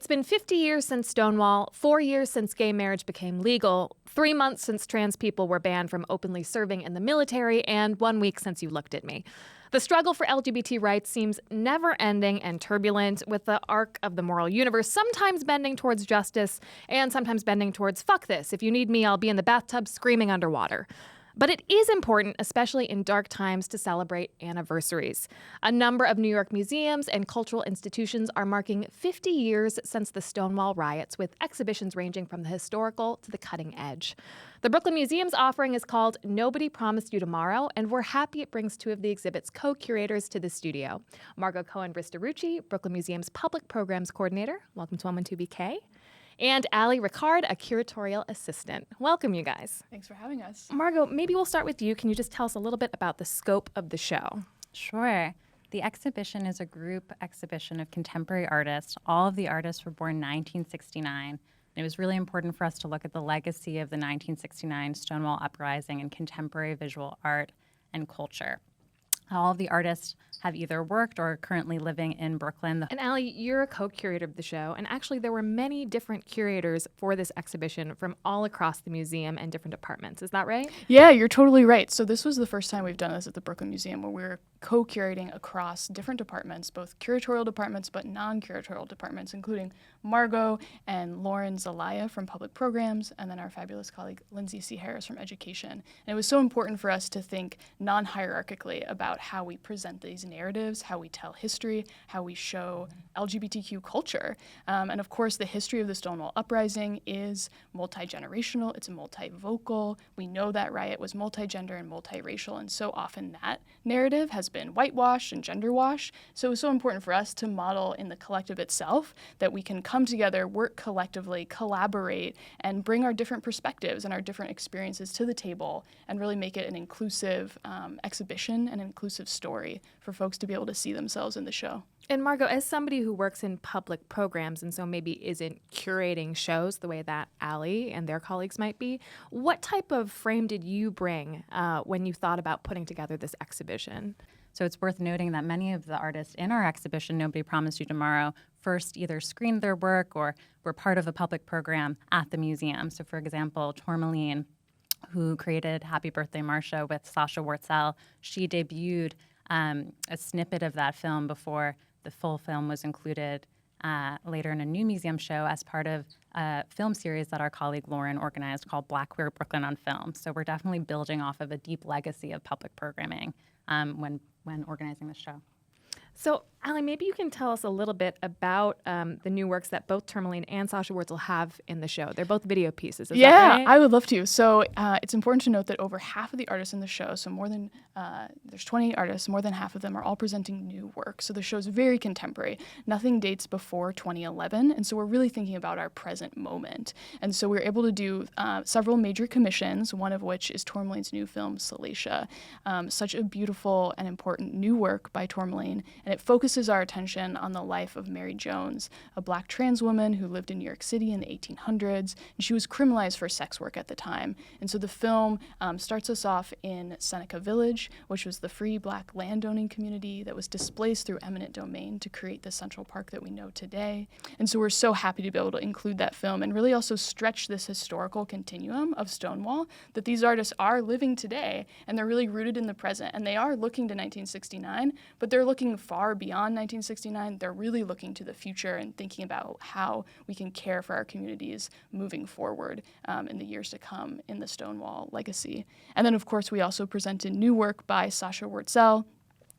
It's been 50 years since Stonewall, 4 years since gay marriage became legal, 3 months since trans people were banned from openly serving in the military, and 1 week since you looked at me. The struggle for LGBT rights seems never-ending and turbulent, with the arc of the moral universe sometimes bending towards justice and sometimes bending towards fuck this. If you need me, I'll be in the bathtub screaming underwater. But it is important, especially in dark times, to celebrate anniversaries. A number of New York museums and cultural institutions are marking 50 years since the Stonewall riots, with exhibitions ranging from the historical to the cutting edge. The Brooklyn Museum's offering is called Nobody Promised You Tomorrow, and we're happy it brings two of the exhibit's co-curators to the studio. Margo Cohen Ristorucci, Brooklyn Museum's Public Programs Coordinator. Welcome to 112BK. And Allie, Rickard, a curatorial assistant. Welcome, you guys. Thanks for having us. Margo, maybe we'll start with you. Can you just tell us a little bit about the scope of the show? Sure. The exhibition is a group exhibition of contemporary artists. All of the artists were born in 1969. And it was really important for us to look at the legacy of the 1969 Stonewall Uprising in contemporary visual art and culture. All of the artists have either worked or are currently living in Brooklyn. And Allie, you're a co-curator of the show, and actually there were many different curators for this exhibition from all across the museum and different departments. Is that right? Yeah, you're totally right. So this was the first time we've done this at the Brooklyn Museum, where we're co-curating across different departments, both curatorial departments but non-curatorial departments, including Margo and Lauren Zelaya from Public Programs, and then our fabulous colleague Lindsay C. Harris from Education. And it was so important for us to think non-hierarchically about how we present these narratives, how we tell history, how we show LGBTQ culture. And of course, the history of the Stonewall Uprising is multi-generational, it's multi-vocal. We know that riot was multi-gender and multiracial, and so often that narrative has been whitewashed and gender washed. So it was so important for us to model in the collective itself that we can come together, work collectively, collaborate, and bring our different perspectives and our different experiences to the table and really make it an inclusive exhibition, an inclusive story for folks to be able to see themselves in the show. And Margo, as somebody who works in public programs and so maybe isn't curating shows the way that Allie and their colleagues might be, what type of frame did you bring when you thought about putting together this exhibition? So it's worth noting that many of the artists in our exhibition, Nobody Promised You Tomorrow, first either screened their work or were part of a public program at the museum. So for example, Tourmaline, who created Happy Birthday Marcia with Sasha Wurtzel, she debuted a snippet of that film before the full film was included later in a new museum show as part of a film series that our colleague Lauren organized called Black Queer Brooklyn on Film. So we're definitely building off of a deep legacy of public programming when organizing the show. So, Allie, maybe you can tell us a little bit about the new works that both Tourmaline and Sasha Wurtzel have in the show. They're both video pieces, is that right? I would love to. So it's important to note that over half of the artists in the show, so more than, there's 28 artists, more than half of them are all presenting new work. So the show's very contemporary. Nothing dates before 2011, and so we're really thinking about our present moment. And so we're able to do several major commissions, one of which is Tourmaline's new film, Salacia. Such a beautiful and important new work by Tourmaline, and it focuses our attention on the life of Mary Jones, a Black trans woman who lived in New York City in the 1800s, and she was criminalized for sex work at the time. And so the film starts us off in Seneca Village, which was the free Black landowning community that was displaced through eminent domain to create the Central Park that we know today. And so we're so happy to be able to include that film and really also stretch this historical continuum of Stonewall that these artists are living today, and they're really rooted in the present. And they are looking to 1969, but they're looking far beyond 1969. They're really looking to the future and thinking about how we can care for our communities moving forward in the years to come in the Stonewall legacy. And then, of course, we also presented new work by Sasha Wurtzel.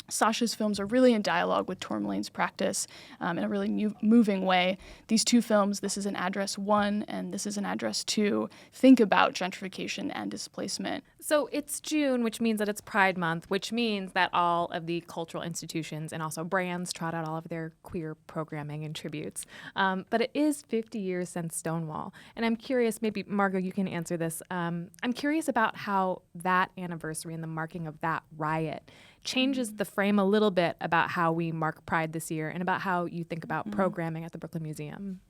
Sasha's films are really in dialogue with Tourmaline's practice in a really moving way. These two films, This is an Address 1 and This is an Address 2, think about gentrification and displacement. So it's June, which means that it's Pride Month, which means that all of the cultural institutions and also brands trot out all of their queer programming and tributes. But it is 50 years since Stonewall. And I'm curious, maybe Margo, you can answer this. I'm curious about how that anniversary and the marking of that riot changes the frame a little bit about how we mark Pride this year and about how you think about programming at the Brooklyn Museum.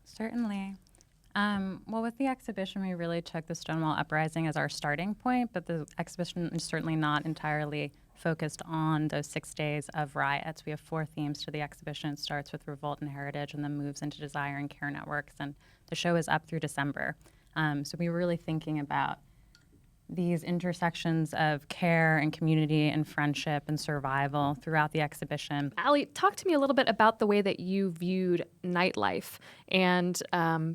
Certainly. Well, with the exhibition, we really took the Stonewall Uprising as our starting point, but the exhibition is certainly not entirely focused on those 6 days of riots. We have 4 themes to the exhibition. It starts with revolt and heritage and then moves into desire and care networks. And the show is up through December. So we were really thinking about these intersections of care and community and friendship and survival throughout the exhibition. Allie, talk to me a little bit about the way that you viewed nightlife and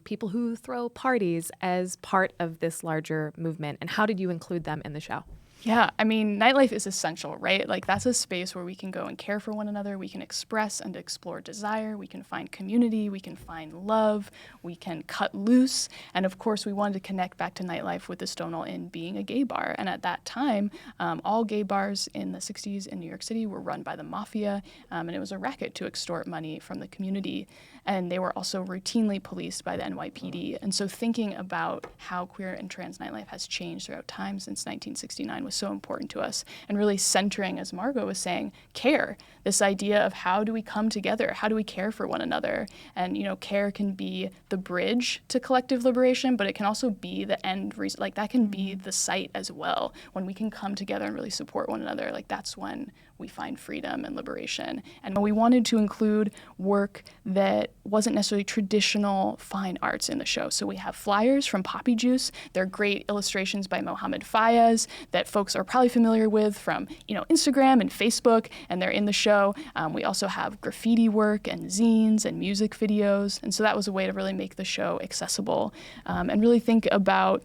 people who throw parties as part of this larger movement, and how did you include them in the show? Yeah, I mean, nightlife is essential, right? Like, that's a space where we can go and care for one another. We can express and explore desire. We can find community. We can find love. We can cut loose. And of course, we wanted to connect back to nightlife with the Stonewall Inn being a gay bar. And at that time, all gay bars in the 60s in New York City were run by the mafia. And it was a racket to extort money from the community. And they were also routinely policed by the NYPD. And so thinking about how queer and trans nightlife has changed throughout time since 1969 was so important to us. And really centering, as Margo was saying, care. This idea of how do we come together? How do we care for one another? And, you know, care can be the bridge to collective liberation, but it can also be the end result. Like, that can be the site as well. When we can come together and really support one another, like, that's when we find freedom and liberation. And we wanted to include work that wasn't necessarily traditional fine arts in the show. So we have flyers from Poppy Juice. They're great illustrations by Mohammed Fayez that folks are probably familiar with from, you know, Instagram and Facebook, and they're in the show. We also have graffiti work and zines and music videos. And so that was a way to really make the show accessible and really think about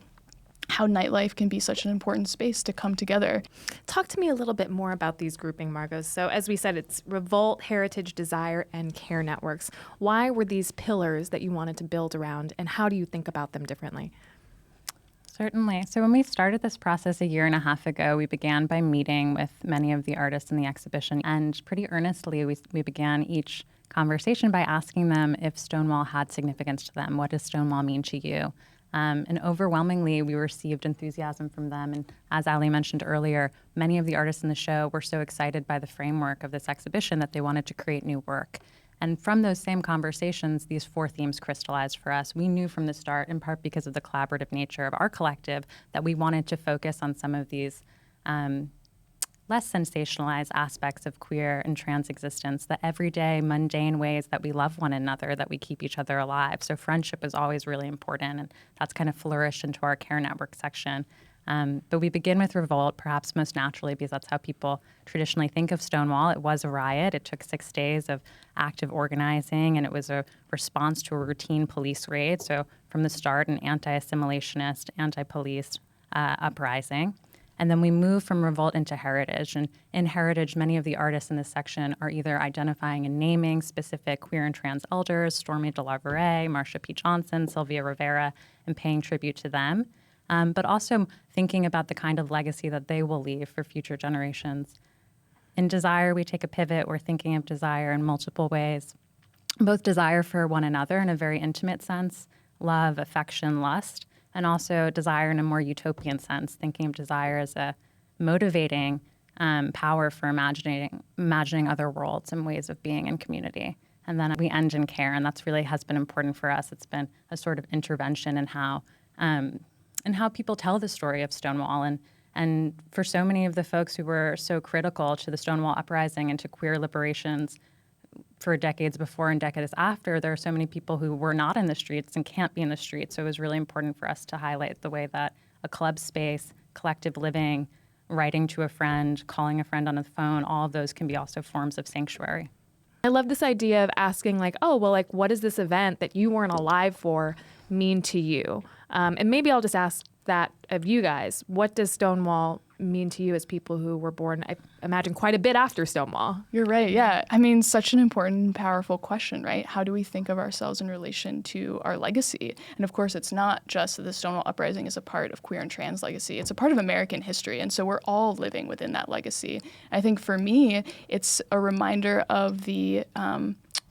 how nightlife can be such an important space to come together. Talk to me a little bit more about these grouping, Margo. So as we said, it's revolt, heritage, desire, and care networks. Why were these pillars that you wanted to build around, and how do you think about them differently? Certainly. So when we started this process 1.5 years ago, we began by meeting with many of the artists in the exhibition. And pretty earnestly, we began each conversation by asking them if Stonewall had significance to them. What does Stonewall mean to you? And overwhelmingly, we received enthusiasm from them. And as Allie mentioned earlier, many of the artists in the show were so excited by the framework of this exhibition that they wanted to create new work. And from those same conversations, these 4 themes crystallized for us. We knew from the start, in part because of the collaborative nature of our collective, that we wanted to focus on some of these less sensationalized aspects of queer and trans existence, the everyday, mundane ways that we love one another, that we keep each other alive. So friendship is always really important, and that's kind of flourished into our care network section. But we begin with revolt, perhaps most naturally, because that's how people traditionally think of Stonewall. It was a riot. It took 6 days of active organizing, and it was a response to a routine police raid. So from the start, an anti-assimilationist, anti-police uprising. And then we move from revolt into heritage. And in heritage, many of the artists in this section are either identifying and naming specific queer and trans elders, Stormy DeLarveray, Marsha P. Johnson, Sylvia Rivera, and paying tribute to them, but also thinking about the kind of legacy that they will leave for future generations. In desire, we take a pivot. We're thinking of desire in multiple ways, both desire for one another in a very intimate sense, love, affection, lust, and also desire in a more utopian sense, thinking of desire as a motivating power for imagining other worlds and ways of being in community. And then we end in care, and that's really has been important for us. It's been a sort of intervention in how people tell the story of Stonewall. And for so many of the folks who were so critical to the Stonewall uprising and to queer liberations for decades before and decades after, there are so many people who were not in the streets and can't be in the streets. So it was really important for us to highlight the way that a club space, collective living, writing to a friend, calling a friend on the phone, all of those can be also forms of sanctuary. I love this idea of asking, like, oh, well, like, what does this event that you weren't alive for mean to you? And maybe I'll just ask that of you guys. What does Stonewall mean to you as people who were born, I imagine, quite a bit after Stonewall? You're right, yeah. I mean, such an important, powerful question, right? How do we think of ourselves in relation to our legacy? And of course, it's not just that the Stonewall Uprising is a part of queer and trans legacy. It's a part of American history, and so we're all living within that legacy. I think for me, it's a reminder of the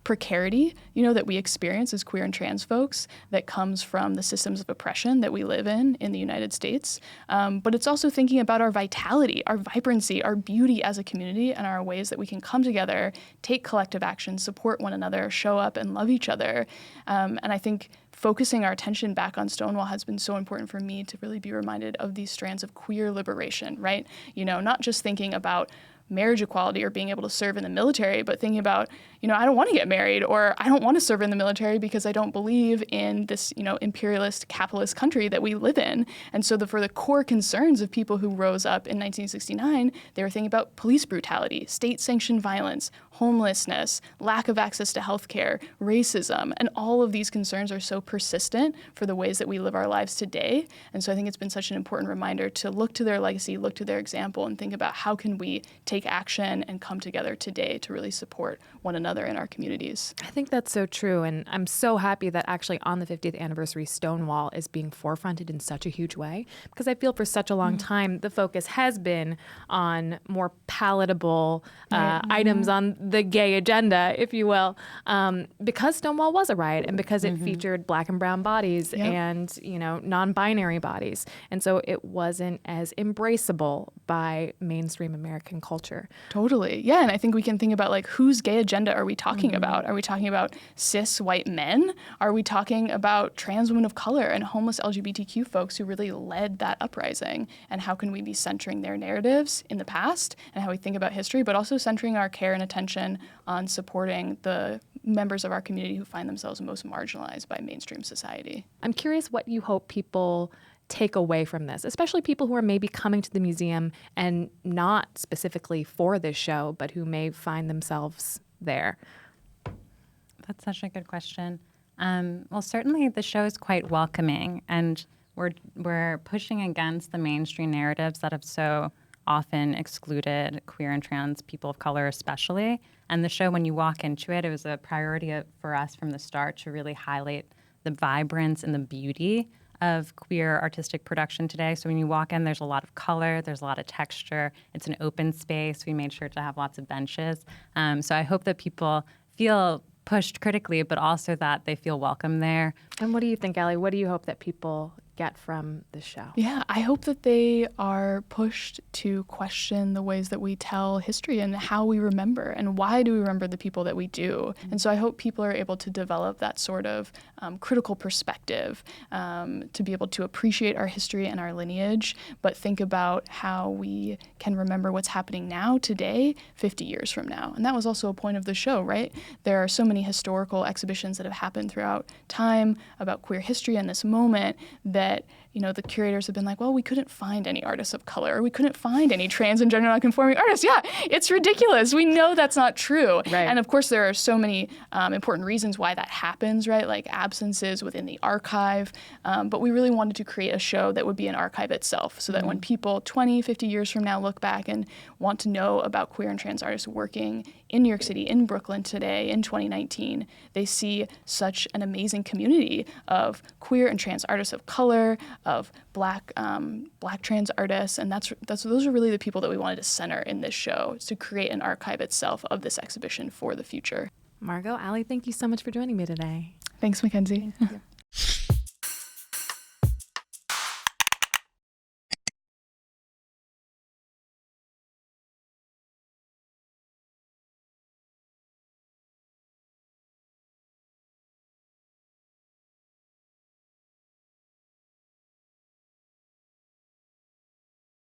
precarity, that we experience as queer and trans folks that comes from the systems of oppression that we live in the United States. But it's also thinking about our vitality, our vibrancy, our beauty as a community, and our ways that we can come together, take collective action, support one another, show up and love each other. And I think focusing our attention back on Stonewall has been so important for me to really be reminded of these strands of queer liberation, right? Not just thinking about marriage equality or being able to serve in the military, but thinking about, I don't want to get married, or I don't want to serve in the military because I don't believe in this, imperialist capitalist country that we live in. And so for the core concerns of people who rose up in 1969, they were thinking about police brutality, state-sanctioned violence, homelessness, lack of access to healthcare, racism, and all of these concerns are so persistent for the ways that we live our lives today. And so I think it's been such an important reminder to look to their legacy, look to their example, and think about how can we take action and come together today to really support one another in our communities. I think that's so true, and I'm so happy that actually on the 50th anniversary, Stonewall is being forefronted in such a huge way, because I feel for such a long time the focus has been on more palatable items on the gay agenda, if you will, because Stonewall was a riot and because it featured Black and brown bodies and non-binary bodies, and so it wasn't as embraceable by mainstream American culture. Totally. Yeah, and I think we can think about whose gay agenda are we talking about? Are we talking about cis white men? Are we talking about trans women of color and homeless LGBTQ folks who really led that uprising? And how can we be centering their narratives in the past and how we think about history, but also centering our care and attention on supporting the members of our community who find themselves most marginalized by mainstream society? I'm curious what you hope people take away from this, especially people who are maybe coming to the museum and not specifically for this show, but who may find themselves there. That's such a good question. Well, certainly the show is quite welcoming, and we're pushing against the mainstream narratives that have so often excluded queer and trans people of color especially. And the show, when you walk into it, it was a priority for us from the start to really highlight the vibrance and the beauty of queer artistic production today. So when you walk in, there's a lot of color, there's a lot of texture. It's an open space. We made sure to have lots of benches. So I hope that people feel pushed critically, but also that they feel welcome there. And what do you think, Allie? What do you hope that people get from the show? Yeah, I hope that they are pushed to question the ways that we tell history and how we remember and why do we remember the people that we do. And so I hope people are able to develop that sort of critical perspective to be able to appreciate our history and our lineage, but think about how we can remember what's happening now, today, 50 years from now. And that was also a point of the show, right? There are so many historical exhibitions that have happened throughout time about queer history in this moment that the curators have been like, well, we couldn't find any artists of color, or we couldn't find any trans and gender nonconforming artists. Yeah, it's ridiculous. We know that's not true. Right. And of course, there are so many important reasons why that happens, right? Like absences within the archive. But we really wanted to create a show that would be an archive itself, so that when people 20, 50 years from now look back and want to know about queer and trans artists working in New York City, in Brooklyn today, in 2019, they see such an amazing community of queer and trans artists of color, of Black trans artists, and those are really the people that we wanted to center in this show, to create an archive itself of this exhibition for the future. Margo, Allie, thank you so much for joining me today. Thanks, MacKenzie. Thank you.